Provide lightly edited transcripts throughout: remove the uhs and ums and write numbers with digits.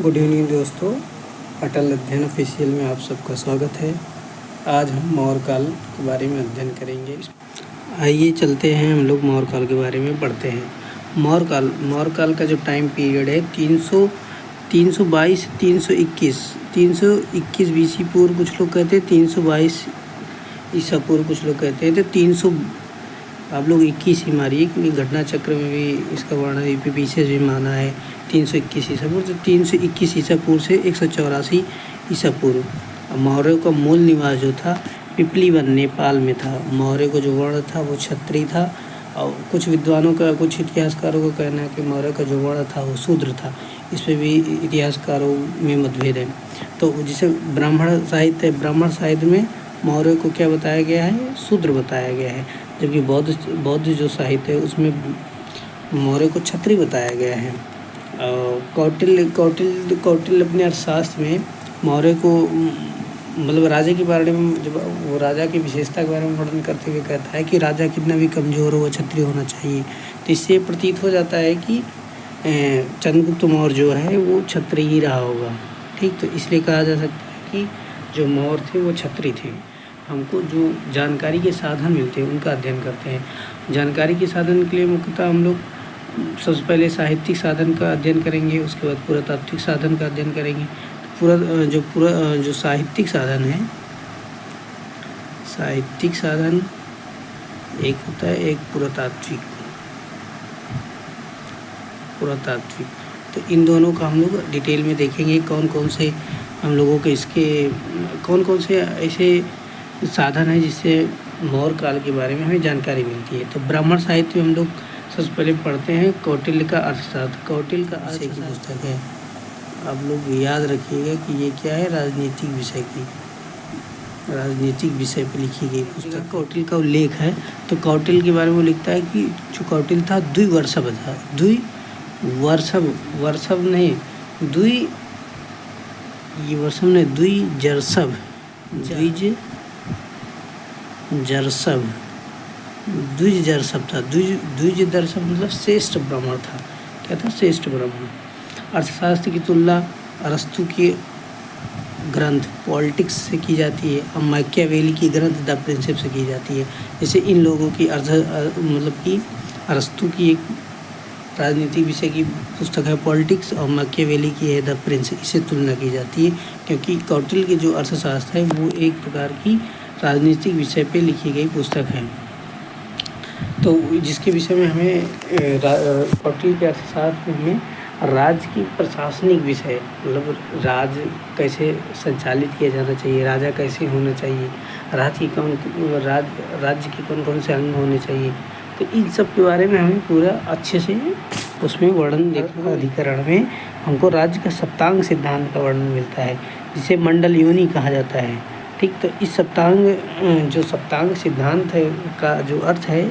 Good evening दोस्तों, अटल अध्ययन official में आप सबका स्वागत है। आज हम मौर्य काल के बारे में अध्ययन करेंगे। आइए चलते हैं, हम लोग मौर्य काल के बारे में पढ़ते हैं। मौर्य काल का जो टाइम पीरियड है 322 321 बीसी पूर्व, कुछ लोग कहते हैं 322 ईसा पूर्व, कुछ लोग कहते हैं। तो 300 आप लोग 21 ही मारिए, क्योंकि घटना चक्र में भी इसका वर्णन पीछे भी माना है 321 ईसा पूर्व। तो 321 ईसा पूर्व से 184 ईसा पूर्व। मौर्यों का मूल निवास जो था पिपलीवन नेपाल में था। मौर्य को जो वर्ण था वो क्षत्रिय था, और कुछ विद्वानों का, कुछ इतिहासकारों का कहना है कि मौर्य का जो वर्ण था वो शूद्र था। इस पर भी इतिहासकारों में मतभेद है। तो जिसे ब्राह्मण साहित्य में मौर्य को क्या बताया गया है? शूद्र बताया गया है, जबकि बौद्ध जो साहित्य है उसमें मौर्य को क्षत्रिय बताया गया है। कौटिल्य अपने अर्थशास्त्र में मौर्य को मतलब राजा के बारे में, जब वो राजा की विशेषता के बारे में वर्णन करते हुए कहता है कि राजा कितना भी कमज़ोर हो वह क्षत्रिय होना चाहिए। तो इससे प्रतीत हो जाता है कि चंद्रगुप्त मौर्य जो है वो क्षत्रिय ही रहा होगा। ठीक, तो इसलिए कहा जा सकता है कि जो मौर्य थे वो क्षत्रिय थे। हमको जो जानकारी के साधन मिलते हैं उनका अध्ययन करते हैं। जानकारी के साधन के लिए मुख्यतः हम लोग सबसे पहले साहित्यिक साधन का अध्ययन करेंगे, उसके बाद पुरातात्विक साधन का अध्ययन करेंगे। जो साहित्यिक साधन है, साहित्यिक साधन एक होता है, एक पुरातात्विक। तो इन दोनों का हम लोग डिटेल में देखेंगे, कौन कौन से हम लोगों के कौन कौन से ऐसे साधन है जिससे मौर्य काल के बारे में हमें जानकारी मिलती है। तो ब्राह्मण साहित्य में हम लोग सबसे पहले पढ़ते हैं कौटिल्य का अर्थशास्त्र। कौटिल्य का अर्थशास्त्र की पुस्तक है। आप लोग याद रखिएगा कि ये क्या है, राजनीतिक विषय पर लिखी गई पुस्तक। कौटिल्य का उल्लेख है। तो कौटिल्य के बारे में लिखता है कि जो कौटिल्य था द्विवर्षभ था। द्विजरसभ था। द्विजदर्शभ मतलब श्रेष्ठ ब्राह्मण था। क्या था? श्रेष्ठ ब्राह्मण। अर्थशास्त्र की तुलना अरस्तु के ग्रंथ पॉलिटिक्स से की जाती है, और मैकियावेली की ग्रंथ द प्रिंसिप से की जाती है। जैसे इन लोगों की मतलब कि अरस्तु की एक राजनीतिक विषय की पुस्तक है पॉलिटिक्स, और मैकियावेली की है द प्रिंस। इससे तुलना की जाती है, क्योंकि कौटिल्य की जो अर्थशास्त्र है वो एक प्रकार की राजनीतिक विषय पे लिखी गई पुस्तक है। तो जिसके विषय में हमें कौटिल्य के अर्थशास्त्र में हमें राज्य की प्रशासनिक विषय, मतलब राज्य कैसे संचालित किया जाना चाहिए, राजा कैसे होना चाहिए, राज्य के कौन कौन से अंग होने चाहिए, तो इन सब के बारे में हमें पूरा अच्छे से उसमें वर्णन देखने। अधिकरण में हमको राज्य का सप्तांग सिद्धांत का वर्णन मिलता है, जिसे मंडल योनि कहा जाता है। ठीक, तो इस सप्तांग सिद्धांत है का जो अर्थ है,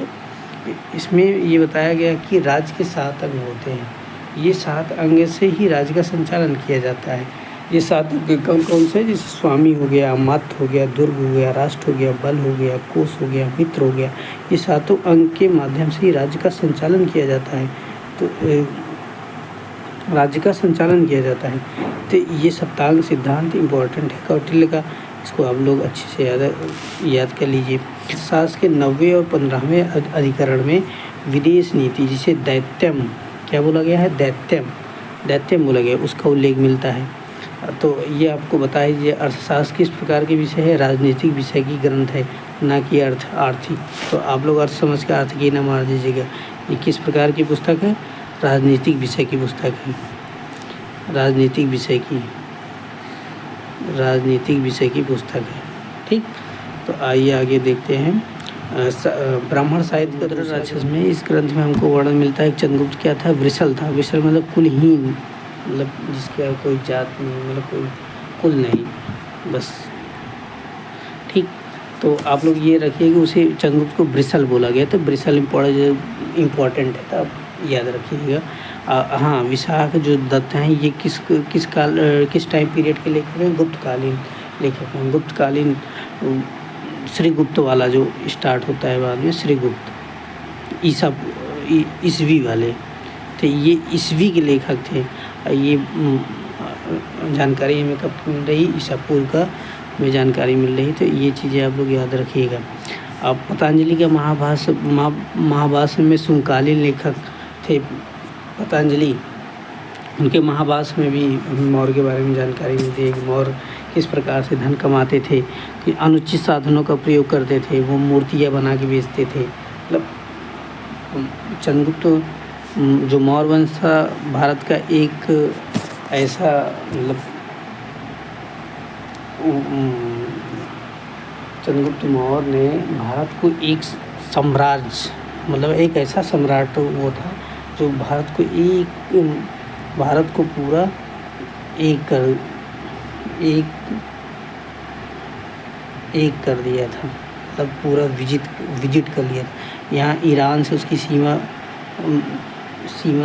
इसमें ये बताया गया कि राज्य के 7 अंग होते हैं। ये 7 अंग से ही राज्य का संचालन किया जाता है। ये 7 कौन कौन से? जैसे स्वामी हो गया, मत हो गया, दुर्ग हो गया, राष्ट्र हो गया, बल हो गया, कोष हो गया, मित्र हो गया। ये 7 अंग के माध्यम से ही राज्य का संचालन किया जाता है। तो ये सप्तांग सिद्धांत इम्पोर्टेंट है कौटिल्य का। इसको आप लोग अच्छे से याद कर लीजिए। शास्त्र के 90 और 15वें अधिकरण में विदेश नीति, जिसे दैत्यम क्या बोला गया है? दैत्यम बोला गया, उसका उल्लेख मिलता है। तो ये आपको बताइए, अर्थशास्त्र किस प्रकार के विषय है? राजनीतिक विषय की ग्रंथ है, ना कि आर्थिक। तो आप लोग अर्थ समझ के अर्थ की ना मार दीजिएगा। ये किस प्रकार की पुस्तक है? राजनीतिक विषय की पुस्तक है। राजनीतिक विषय की पुस्तक है। ठीक, तो आइए आगे देखते हैं। ब्राह्मण साहित्य का दूसरा राक्षस में इस ग्रंथ में हमको वर्णन मिलता है। चंद्रगुप्त क्या था? वृषल था। वृषल मतलब कुलहीन, मतलब जिसका कोई जात नहीं, मतलब कोई कुल नहीं, बस। ठीक, तो आप लोग ये रखिए कि उसे चंद्रगुप्त को वृषल बोला गया। तो वृषल इम्पोर्टेंट है, तो आप याद रखिएगा। हाँ, विशाख जो दत्त हैं ये किस टाइम पीरियड के लेखक हैं? गुप्तकालीन लेखक हैं। गुप्तकालीन श्रीगुप्त वाला जो स्टार्ट होता है बाद में, श्रीगुप्त ईसवी वाले, तो ये ईसवी के लेखक थे। ये जानकारी हमें कब मिल रही, ईसा पूर्व का हमें जानकारी मिल रही। तो ये चीज़ें आप लोग याद रखिएगा। अब पतंजलि का महाभाष्य में समकालीन लेखक थे पतंजलि, उनके महाभाष्य में भी मौर्य के बारे में जानकारी मिलती है कि मौर्य किस प्रकार से धन कमाते थे, कि अनुचित साधनों का प्रयोग करते थे, वो मूर्तियाँ बना के बेचते थे। मतलब चंद्रगुप्त जो मौर्य वंश था भारत का एक ऐसा मतलब चंद्रगुप्त मौर्य ने भारत को एक साम्राज्य मतलब एक ऐसा सम्राट वो था जो भारत को पूरा एक कर दिया था, मतलब पूरा विजिट कर लिया था। यहाँ ईरान से उसकी सीमा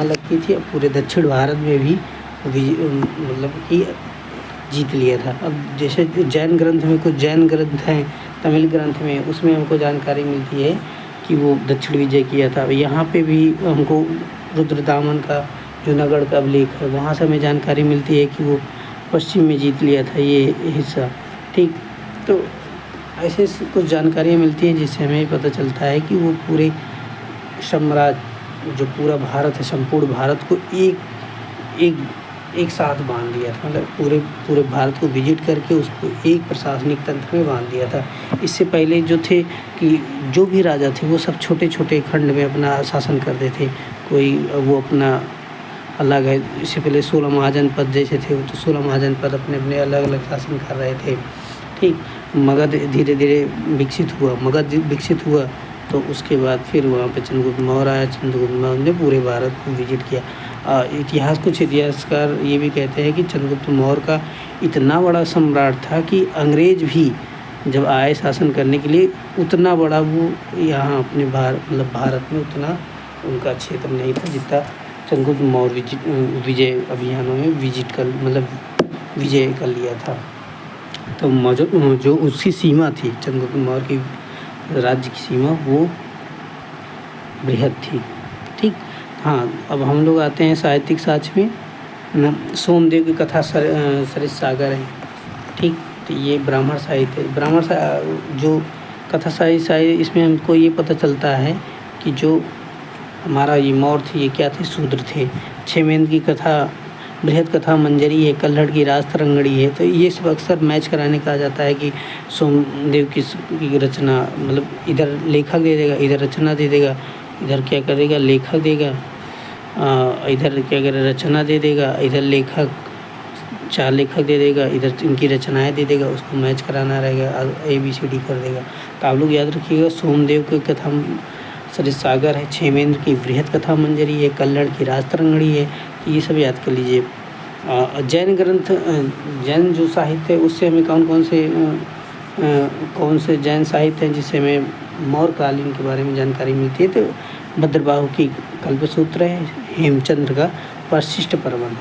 लगती थी, और पूरे दक्षिण भारत में भी मतलब कि जीत लिया था। अब जैसे जैन ग्रंथ में कुछ जैन ग्रंथ हैं, तमिल ग्रंथ में, उसमें हमको जानकारी मिलती है कि वो दक्षिण विजय किया था। यहाँ पे भी हमको रुद्रदामन का जूनागढ़ का अभिलेख है, वहाँ से हमें जानकारी मिलती है कि वो पश्चिम में जीत लिया था ये हिस्सा। ठीक, तो ऐसे कुछ जानकारियाँ मिलती हैं जिससे हमें पता चलता है कि वो पूरे साम्राज्य जो पूरा भारत है, संपूर्ण भारत को एक साथ बांध दिया था। मतलब पूरे भारत को विजिट करके उसको एक प्रशासनिक तंत्र में बांध दिया था। इससे पहले जो थे कि जो भी राजा थे वो सब छोटे छोटे खंड में अपना शासन करते थे। कोई वो अपना अलग है, इससे पहले 16 महाजनपद जैसे थे, तो 16 महाजनपद अपने अपने अलग अलग शासन कर रहे थे। ठीक, मगध धीरे धीरे विकसित हुआ तो उसके बाद फिर वहाँ पे चंद्रगुप्त मौर्य आया। चंद्रगुप्त मौर्य ने पूरे भारत को विजिट किया। कुछ इतिहासकार ये भी कहते हैं कि चंद्रगुप्त मौर्य का इतना बड़ा सम्राट था कि अंग्रेज भी जब आए शासन करने के लिए, उतना बड़ा वो यहाँ अपने भारत में उतना उनका क्षेत्र नहीं था जितना चंद्रगुप्त मौर्य विजय अभियानों में विजय कर लिया था। तो जो उसकी सीमा थी, चंद्रगुप्त मौर्य की राज्य की सीमा वो बृहद थी। ठीक, हाँ, अब हम लोग आते हैं साहित्यिक साक्ष्य में। सोमदेव की कथा सरित सागर है। ठीक, तो ये ब्राह्मण साहित्य है। जो कथा साहित्य इसमें हमको ये पता चलता है कि जो हमारा ये मौर्य थे ये क्या थे, शूद्र थे। क्षेमेंद्र की कथा बृहद कथा मंजरी है, कल्हड़ की राज तरंगड़ी है। तो ये सब अक्सर मैच कराने कहा जाता है कि सोमदेव की रचना, मतलब इधर लेखक दे देगा, इधर रचना दे देगा, इधर क्या करेगा लेखक देगा, इधर क्या करे रचना दे देगा, इधर लेखक 4 लेखक दे देगा, इधर इनकी रचनाएं दे देगा, उसको मैच कराना रहेगा, ABCD कर देगा। तो आप लोग याद रखिएगा, सोमदेव की कथा सरित सागर है, क्षेमेंद्र की बृहद कथा मंजरी है, कल्हड़ की राज तरंगड़ी है। ये सब याद कर लीजिए। जैन ग्रंथ, जैन जो साहित्य है उससे हमें कौन से जैन साहित्य हैं जिससे हमें मौर्यकालीन के बारे में जानकारी मिलती है। तो भद्रबाहु की कल्पसूत्र है, हेमचंद्र का परशिष्ट पर्वन।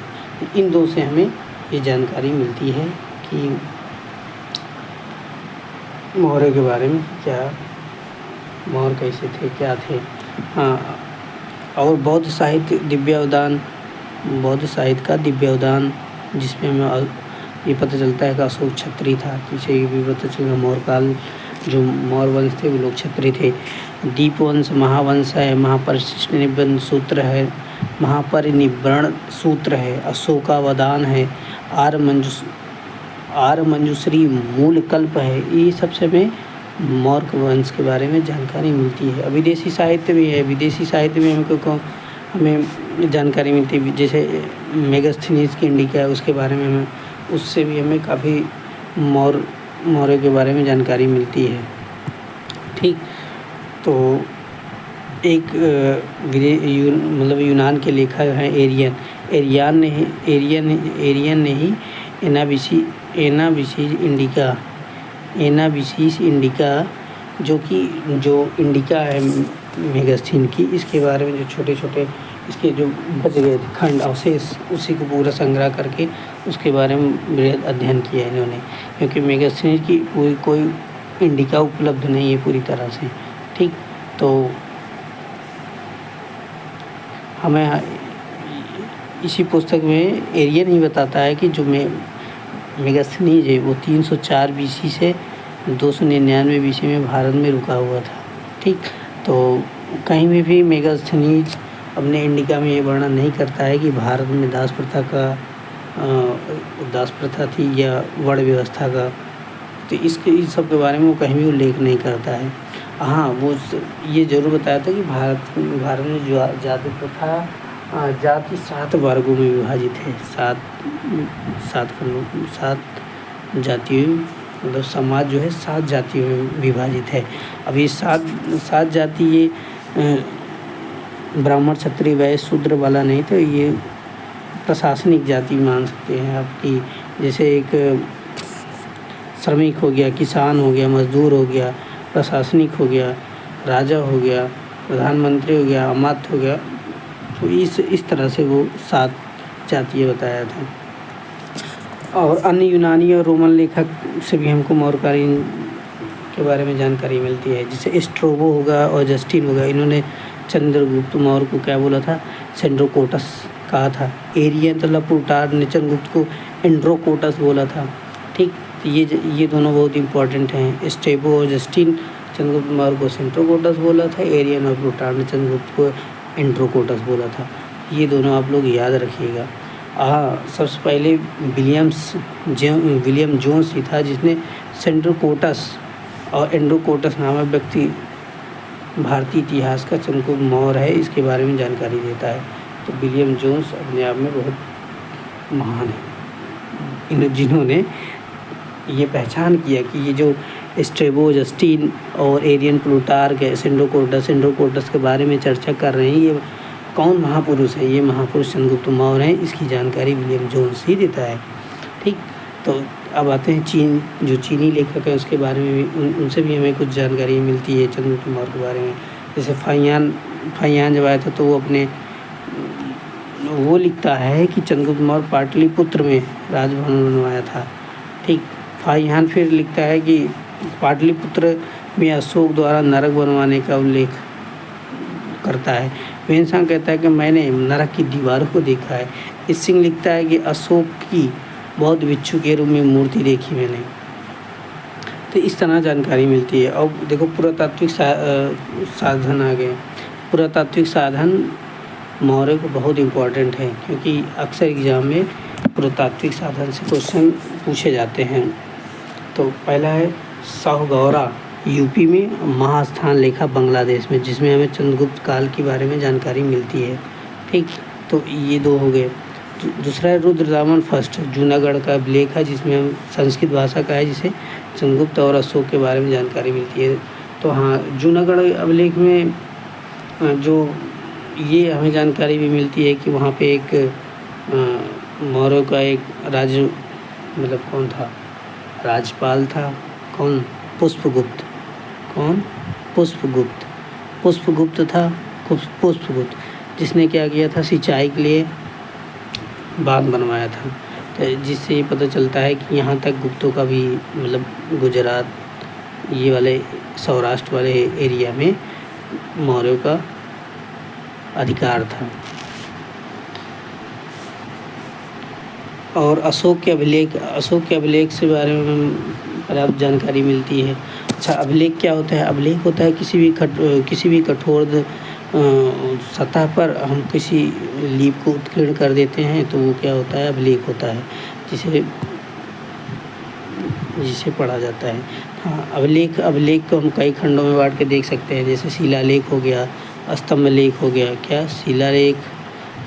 इन दो से हमें ये जानकारी मिलती है कि मौर्य के बारे में क्या, मौर्य कैसे थे, क्या थे। हाँ, और बौद्ध साहित्य का दिव्यावदान जिसमें हमें ये पता चलता है कि अशोक क्षत्रिय था। पीछे ये भी पता चलेगा मौर्य काल जो मौर्य वंश थे वो लोग क्षत्रिय थे। दीपवंश महावंश है, महापरिनिब्बण सूत्र है, महापरिनिब्बण सूत्र है, अशोकावदान है, आर्यमंजूश्री मूल कल्प है। ये सबसे हमें मौर्य वंश के बारे में जानकारी मिलती है। विदेशी साहित्य भी है, विदेशी साहित्य में हमें जानकारी मिलती है। जैसे मेगास्थनीज की इंडिका है, उसके बारे में हमें, उससे भी हमें काफ़ी मौर्य के बारे में जानकारी मिलती है। ठीक, तो एक यूनान के लेखक हैं एरियन ने ही एनाबिसिस इंडिका जो इंडिका है मेगास्थनीज की, इसके बारे में जो छोटे छोटे इसके जो बच गए थे खंड अवशेष, उसी को पूरा संग्रह करके उसके बारे में बृहद अध्ययन किया है इन्होंने। क्योंकि मेगास्थनीज की कोई इंडिका उपलब्ध नहीं है पूरी तरह से। ठीक, तो हमें इसी पुस्तक में एरियन ही बताता है कि जो मेगास्थनीज है वो 304 BC से 299 BC में भारत में रुका हुआ था। ठीक, तो कहीं में भी मेगास्थनीज अपने इंडिका में ये वर्णन नहीं करता है कि भारत में दास प्रथा थी या वर्ण व्यवस्था का, तो इस सब के बारे में वो कहीं भी उल्लेख नहीं करता है। हाँ, वो ये ज़रूर बताया था कि भारत में जो जाति प्रथा जाति 7 वर्गों में विभाजित है। 7 जातियों, मतलब समाज जो है 7 जातियों में विभाजित है। अब ये 7 जाति ये ब्राह्मण, क्षत्रिय, वैश्य, शूद्र वाला नहीं, तो ये प्रशासनिक जाति मान सकते हैं आपकी। जैसे एक श्रमिक हो गया, किसान हो गया, मजदूर हो गया, प्रशासनिक हो गया, राजा हो गया, प्रधानमंत्री हो गया, अमात्य हो गया। तो इस तरह से वो 7 जातियाँ बताया था। और अन्य यूनानी और रोमन लेखक से भी हमको मौर्यकालीन के बारे में जानकारी मिलती है। जैसे स्ट्रोबो होगा और जस्टिन होगा, इन्होंने चंद्रगुप्त मौर्य को क्या बोला था? सेंड्रोकोटस कहा था। एरियन मतलब प्लूटार्क ने चंद्रगुप्त को एंड्रोकोटस बोला था। ठीक, तो ये दोनों बहुत इंपॉर्टेंट हैं। स्ट्रेबो और जस्टिन चंद्रगुप्त मौर्य को सेंड्रोकोटस बोला था, एरियन और प्लूटार्क ने चंद्रगुप्त को एंड्रोकोटस बोला था। ये दोनों आप लोग याद रखिएगा। सबसे पहले विलियम जोन्स ही था जिसने सेंड्रोकोटस और एंड्रोकोटस नामक व्यक्ति भारतीय इतिहास का चंद्रगुप्त मौर्य है इसके बारे में जानकारी देता है। तो विलियम जोन्स अपने आप में बहुत महान है, जिन्होंने ये पहचान किया कि ये जो स्ट्रेबो, जस्टिन और एरियन, प्लूटार्क है, सेंड्रोकोटस के बारे में चर्चा कर रहे हैं, ये कौन महापुरुष है? ये महापुरुष चंद्रगुप्त मौर्य हैं। इसकी जानकारी विलियम जोन्स ही देता है। ठीक, तो अब आते हैं जो चीनी लेखक है उसके बारे में भी उनसे भी हमें कुछ जानकारी मिलती है चंद्रगुप्त मौर्य के बारे में। जैसे फाहियान जब आया था तो वो लिखता है कि चंद्रगुप्त मौर्य पाटलिपुत्र में राजभवन बनवाया था। ठीक, फाहियान फिर लिखता है कि पाटलिपुत्र में अशोक द्वारा नरक बनवाने का उल्लेख करता है। वेन्सांग कहता है कि मैंने नरक की दीवारों को देखा है। इसिंग लिखता है कि अशोक की बौद्ध भिक्षु के रूप में मूर्ति देखी मैंने। तो इस तरह जानकारी मिलती है। और देखो पुरातात्विक साधन आ गए। पुरातात्विक साधन मौर्य को बहुत इम्पोर्टेंट है क्योंकि अक्सर एग्जाम में पुरातात्विक साधन से क्वेश्चन पूछे जाते हैं। तो पहला है साहगौरा यूपी में, महास्थान लेखा बांग्लादेश में, जिसमें हमें चंद्रगुप्त काल के बारे में जानकारी मिलती है। ठीक, तो ये 2 हो गए। दूसरा है रुद्रदामन फर्स्ट, जूनागढ़ का अभिलेख है जिसमें हम संस्कृत भाषा का है, जिसे चंद्रगुप्त और अशोक के बारे में जानकारी मिलती है। तो हाँ, जूनागढ़ अभिलेख में जो ये हमें जानकारी भी मिलती है कि वहाँ पे एक मौर्य का एक मतलब कौन था? राजपाल था। कौन? पुष्पगुप्त। कौन? पुष्पगुप्त था। पुष्पगुप्त जिसने क्या किया था? सिंचाई के लिए बांध बनवाया था। तो जिससे ये पता चलता है कि यहाँ तक गुप्तों का भी मतलब गुजरात ये वाले सौराष्ट्र वाले एरिया में मौर्यों का अधिकार था। और अशोक के अभिलेख से बारे में पर्याप्त जानकारी मिलती है। अच्छा, अभिलेख क्या होता है? अभिलेख होता है किसी भी कठोर सतह पर हम किसी लीप को उत्कीर्ण कर देते हैं तो वो क्या होता है? अभिलेख होता है, जिसे पढ़ा जाता है। हाँ, अभिलेख को हम कई खंडों में बांट के देख सकते हैं। जैसे शिलालेख हो गया, स्तंभ लेख हो गया। क्या? शिलालेख,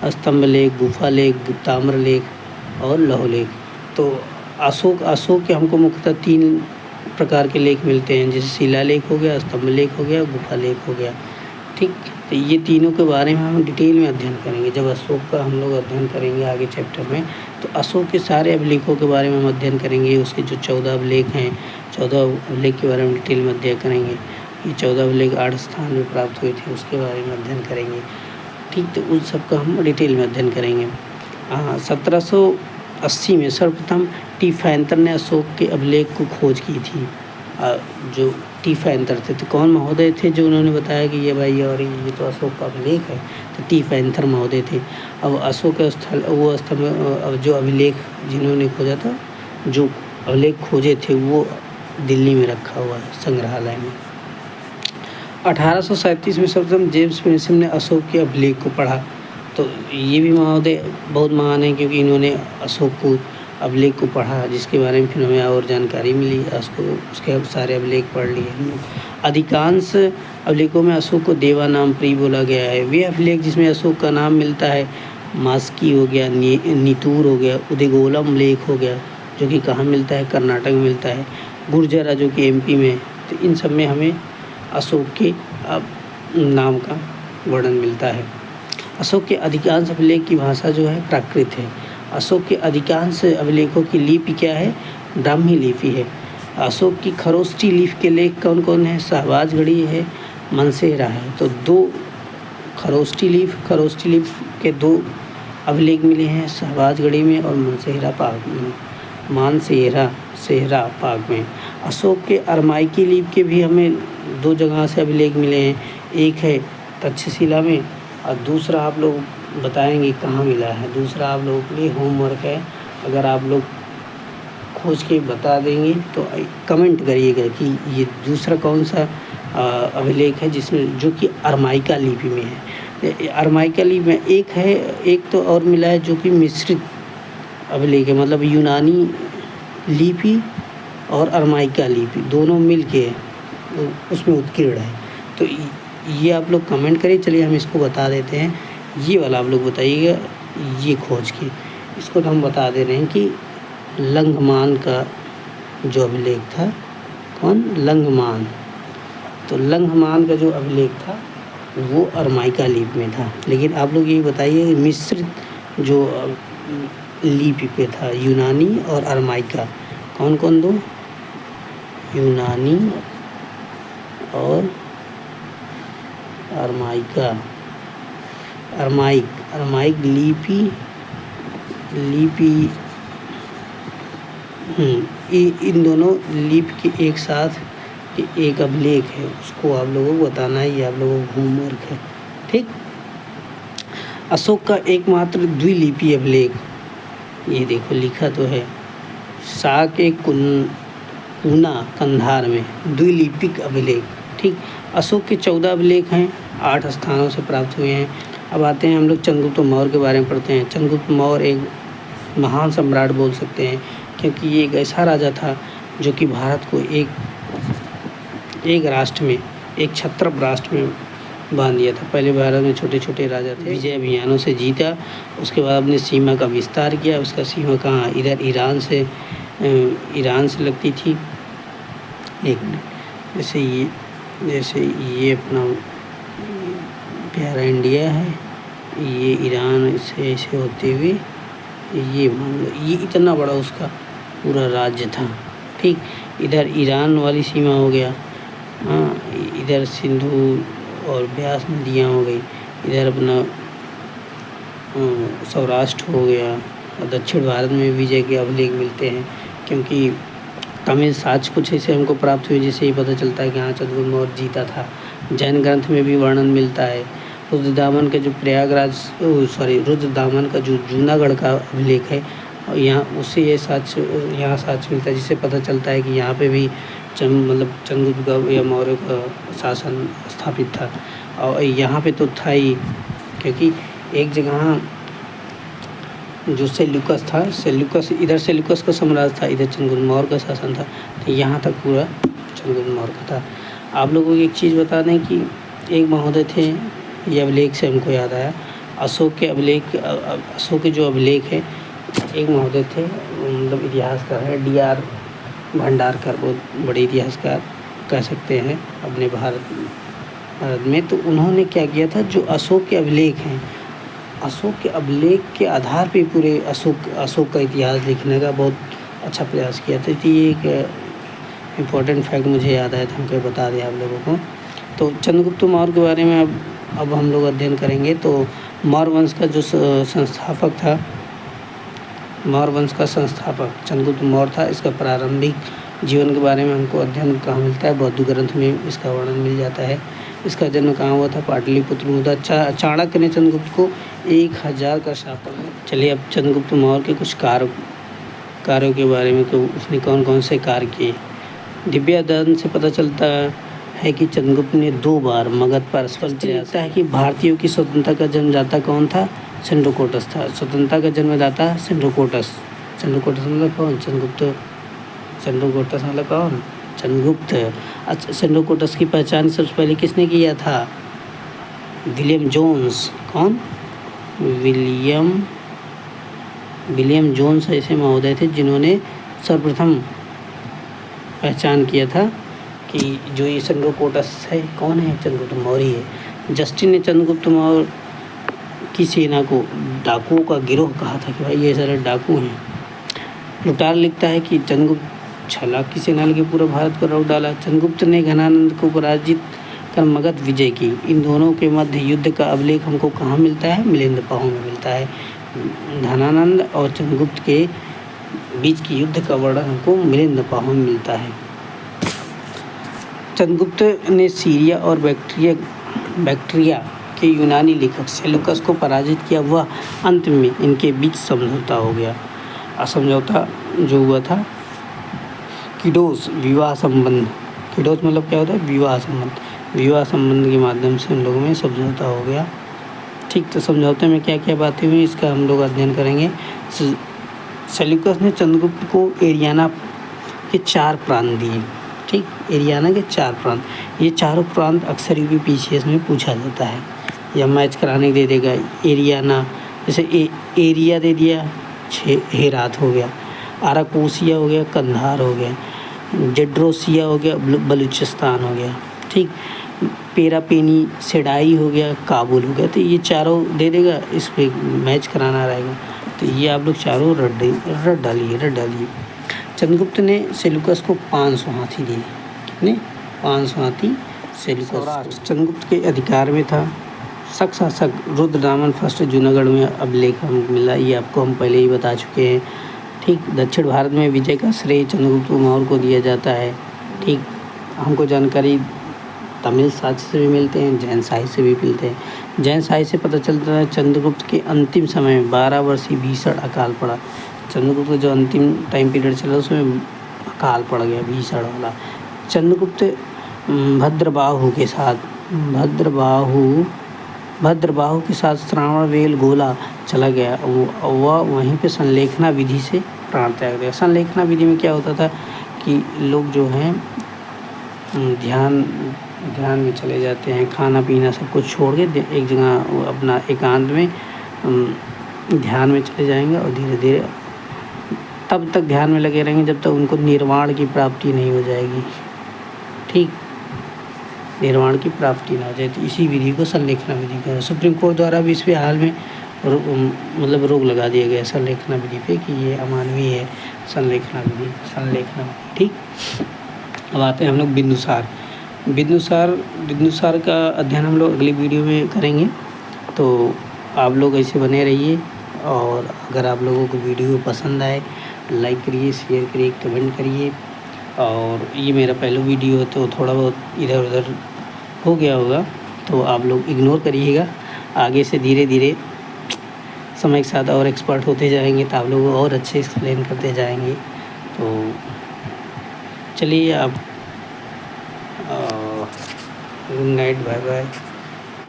स्तंभ लेख, गुफा लेख, ताम्रलेख और लौहलेख। तो अशोक के हमको मुख्यतः 3 प्रकार के लेख मिलते हैं, जैसे शिलालेख हो गया, स्तंभ लेख हो गया, गुफा लेख हो गया। ठीक, तो ये तीनों के बारे में हम डिटेल में अध्ययन करेंगे। जब अशोक का हम लोग अध्ययन करेंगे आगे चैप्टर में, तो अशोक के सारे अभिलेखों के बारे में हम अध्ययन करेंगे। उसके जो 14 अभिलेख हैं, 14 अभिलेख के बारे में डिटेल में अध्ययन करेंगे। ये 14 अभिलेख 8 स्थान में प्राप्त हुए थे, उसके बारे में अध्ययन करेंगे। ठीक, तो उन सब का हम डिटेल में अध्ययन करेंगे। 1780 में सर्वप्रथम टी फैंतर ने अशोक के अभिलेख को खोज की थी। जो टीफैंथर थे। तो कौन महोदय थे जो उन्होंने बताया कि ये भाई और ये तो अशोक का अभिलेख है? तो टीफैंथर महोदय थे। अब अशोक के स्थल वो स्थल अब जो अभिलेख जिन्होंने खोजा था, जो अभिलेख खोजे थे वो दिल्ली में रखा हुआ है संग्रहालय में। 1837 में सर्वप्रथम जेम्स पेनिसन ने अशोक के अभिलेख को पढ़ा। तो ये भी महोदय बहुत महान है क्योंकि इन्होंने अशोक को अभिलेख को पढ़ा, जिसके बारे में फिर हमें और जानकारी मिली। उसके सारे अभिलेख पढ़ लिए हम लोग। अधिकांश अभिलेखों में अशोक को देवा नाम प्रिय बोला गया है। वे अभिलेख जिसमें अशोक का नाम मिलता है, मास्की हो गया, नितूर हो गया, उदयगोलम लेख हो गया जो कि कहाँ मिलता है? कर्नाटक में मिलता है। गुर्जरा जो कि एमपी में। तो इन सब में हमें अशोक के नाम का वर्णन मिलता है। अशोक के अधिकांश अभिलेख की भाषा जो है प्राकृत है। अशोक के अधिकांश अभिलेखों की लिपि क्या है? ब्राह्मी लिपि है। अशोक की खरोष्ठी लिपि के लेख कौन कौन है? शाहबाजगढ़ी है, मानसेहरा है। तो दो खरोष्ठी लिपि के दो अभिलेख मिले हैं, शाहबाजगढ़ी में और मानसेहरा पाक में। अशोक के अरमाइकी लिपि के भी हमें दो जगह से अभिलेख मिले हैं। एक है तक्षशिला में और दूसरा आप लोग बताएंगे कहाँ मिला है। दूसरा आप लोगों के लिए होमवर्क है, अगर आप लोग खोज के बता देंगे तो कमेंट करिएगा कि ये दूसरा कौन सा अभिलेख है जिसमें जो कि अरमाइका लिपि में है। अरमाइका लिपि में एक तो और मिला है जो कि मिश्रित अभिलेख है, मतलब यूनानी लिपि और अरमाइका लिपि दोनों मिल के उसमें उत्कीर्ण है। तो ये आप लोग कमेंट करिए। चलिए हम इसको बता देते हैं। ये वाला आप लोग बताइएगा, ये खोज के इसको तो हम बता दे रहे हैं कि लंघमान का जो अभिलेख था, कौन? लंघमान। तो लंघमान का जो अभिलेख था वो अरमाइका लिपि में था। लेकिन आप लोग ये बताइए मिश्रित जो लिपि पे था, यूनानी और अरमाइका, कौन कौन दो? यूनानी और अरमाइका। अरमाइक लिपि इन दोनों लिपि के एक साथ एक अभिलेख है, उसको आप लोगों को बताना है। ये आप लोगों को होमवर्क है, ठीक। अशोक का एकमात्र द्विलिपि अभिलेख, ये देखो लिखा तो है, साके कुना कंधार में द्विलिपिक अभिलेख, ठीक। अशोक के 14 अभिलेख हैं, 8 स्थानों से प्राप्त हुए हैं। अब आते हैं हम लोग चंद्रगुप्त मौर्य के बारे में पढ़ते हैं। चंद्रगुप्त मौर्य एक महान सम्राट बोल सकते हैं क्योंकि ये एक ऐसा राजा था जो कि भारत को एक राष्ट्र में, एक छत्रप राष्ट्र में बांध दिया था। पहले भारत में छोटे छोटे राजा थे, विजय अभियानों से जीता, उसके बाद अपने सीमा का विस्तार किया। उसका सीमा कहाँ? इधर ईरान से लगती थी। एक मिनट, जैसे ये अपना प्यारा इंडिया है, ये ईरान से ऐसे होते हुए ये मान लो ये इतना बड़ा उसका पूरा राज्य था, ठीक। इधर ईरान वाली सीमा हो गया, हाँ, इधर सिंधु और ब्यास नदियाँ हो गई, इधर अपना सौराष्ट्र हो गया। और दक्षिण भारत में विजय के अभिलेख मिलते हैं क्योंकि तमिल साक्ष्य कुछ ऐसे हमको प्राप्त हुए जिससे ये पता चलता है कि हाँ चंद्रगुप्त मौर्य जीता था। जैन ग्रंथ में भी वर्णन मिलता है। रुद्रदामन का जो रुद्रदामन का जो जूनागढ़ का अभिलेख है, और यहाँ उससे ये साक्ष्य मिलता है जिससे पता चलता है कि यहाँ पे भी मतलब चंद्रगुप्त या मौर्य का शासन स्थापित था। और यहाँ पे तो था ही क्योंकि एक जगह जो सेल्यूकस था, इधर सेल्यूकस का साम्राज्य था, इधर चंद्रगुप्त मौर्य का शासन था। तो यहाँ तक पूरा चंद्रगुप्त मौर्य का था। आप लोगों को एक चीज़ बता दें कि एक महोदय थे, ये अभिलेख से हमको याद आया, अशोक के जो अभिलेख है, एक महोदय थे, मतलब इतिहासकार है, DR भंडारकर, बहुत बड़े इतिहासकार कह सकते हैं अपने भारत में। तो उन्होंने क्या किया था, जो अशोक के अभिलेख हैं, अशोक के अभिलेख के आधार पे पूरे अशोक का इतिहास लिखने का बहुत अच्छा प्रयास किया था। तो ये एक इम्पोर्टेंट फैक्ट मुझे याद आया था, हमको बता दिया आप लोगों को। तो चंद्रगुप्त मौर्य के बारे में अब हम लोग अध्ययन करेंगे। तो मौर्य वंश का जो संस्थापक था, मौर्य वंश का संस्थापक चंद्रगुप्त मौर्य था। इसका प्रारंभिक जीवन के बारे में हमको अध्ययन कहाँ मिलता है? बौद्ध ग्रंथ में इसका वर्णन मिल जाता है। इसका जन्म कहाँ हुआ था? पाटलिपुत्र में हुआ था। चाणक्य ने चंद्रगुप्त को 1000 का शाप दिया। चलिए अब चंद्रगुप्त मौर्य के कुछ कार्यों के बारे में, तो उसने कौन कौन से कार्य किए? दिव्यादान से पता चलता है कि चंद्रगुप्त ने 2 बार मगध पर स्पर्श किया है कि भारतीयों की स्वतंत्रता का जन्मदाता कौन था? सेंड्रोकोटस था। स्वतंत्रता का जन्मदाता सेंड्रोकोटस। सेंड्रोकोटस मतलब कौन? चंद्रगुप्त। सेंड्रोकोटस मतलब कौन? चंद्रगुप्त। अच्छा, सेंड्रोकोटस की पहचान सबसे पहले किसने किया था? William Jones. कौन? विलियम जोन्स ऐसे महोदय थे जिन्होंने सर्वप्रथम पहचान किया था कि जो ये सेंड्रोकोटस है कौन है? चंद्रगुप्त मौर्य है। जस्टिन ने चंद्रगुप्त मौर्य की सेना को डाकुओं का गिरोह कहा था कि भाई ये सारे डाकू हैं। प्लूटार्क लिखता है कि चंद्रगुप्त छलाक की सेना लेके पूरा भारत पर रोक डाला। चंद्रगुप्त ने घनानंद को पराजित कर मगध विजय की। इन दोनों के मध्य युद्ध का अभिलेख हमको कहाँ मिलता है? मिलिंद पाहु में मिलता है। घनानंद और चंद्रगुप्त के बीच की युद्ध का वर्णन हमको मिलिंद पाहु में मिलता है। चंद्रगुप्त ने सीरिया और बैक्ट्रिया के यूनानी लेखक सेलुकस को पराजित किया। वह अंत में इनके बीच समझौता हो गया। समझौता जो हुआ था किडोस विवाह संबंध। किडोस मतलब क्या होता है? विवाह संबंध। विवाह संबंध के माध्यम से उन लोगों में समझौता हो गया। ठीक, तो समझौते में क्या क्या बातें हुई इसका हम लोग अध्ययन करेंगे। सेल्यूकस ने चंद्रगुप्त को एरियाना के 4 प्रांत दिए। ठीक, एरियाना के 4 प्रांत। ये चारों प्रांत अक्सर यूपीपीसीएस में पूछा जाता है या मैच कराने दे देगा। एरियाना जैसे एरिया दे दिया, हेरात हो गया, आराकोसिया हो गया, कंधार हो गया, जेड्रोसिया हो गया, बलूचिस्तान हो गया। ठीक, पेरापेनी सेडाई हो गया, काबुल हो गया। तो ये चारों दे देगा, इस पर मैच कराना रहेगा। तो ये आप लोग चारों रट डालिए। चंद्रगुप्त ने सेल्यूकस को 500 हाथी दिए। कितने? 500 हाथी सेल्यूकस। चंद्रगुप्त के अधिकार में था। शक शासक रुद्रदामन फर्स्ट जूनागढ़ में अभिलेख हमको मिला। ये आपको हम पहले ही बता चुके हैं। ठीक, दक्षिण भारत में विजय का श्रेय चंद्रगुप्त मौर्य को दिया जाता है। ठीक, हमको जानकारी तमिल साहित्य से भी मिलते हैं, जैन साहित्य से भी मिलते हैं। जैन साहित्य से पता चलता है चंद्रगुप्त के अंतिम समय में 12 वर्षीय भीषण अकाल पड़ा। चंद्रगुप्त का जो अंतिम टाइम पीरियड चला उसमें अकाल पड़ गया, भीषण वाला। चंद्रगुप्त भद्रबाहु के साथ श्रावणबेल गोला चला गया। वह वहीं पे संलेखना विधि से प्राण त्याग दिया। संलेखना विधि में क्या होता था कि लोग जो हैं ध्यान में चले जाते हैं, खाना पीना सब कुछ छोड़ के एक जगह अपना एकांत में ध्यान में चले जाएंगे और धीरे धीरे तब तक ध्यान में लगे रहेंगे जब तक उनको निर्वाण की प्राप्ति नहीं हो जाएगी। ठीक, निर्वाण की प्राप्ति ना हो जाए, तो इसी विधि को संलेखना विधि का। सुप्रीम कोर्ट द्वारा भी इस पर हाल में रोक लगा दिया गया संलेखना विधि पे कि ये अमानवीय है संलेखना विधि। ठीक, अब आते हैं हम लोग बिंदुसार का अध्ययन हम लोग अगली वीडियो में करेंगे। तो आप लोग ऐसे बने रहिए, और अगर आप लोगों को वीडियो पसंद आए लाइक करिए, शेयर करिए, कमेंट करिए। और ये मेरा पहला वीडियो है तो थोड़ा बहुत इधर उधर हो गया होगा, तो आप लोग इग्नोर करिएगा। आगे से धीरे धीरे समय के साथ और एक्सपर्ट होते जाएंगे तो आप लोग और अच्छे एक्सप्लेन करते जाएंगे। तो चलिए आप गुड नाइट, बाय बाय।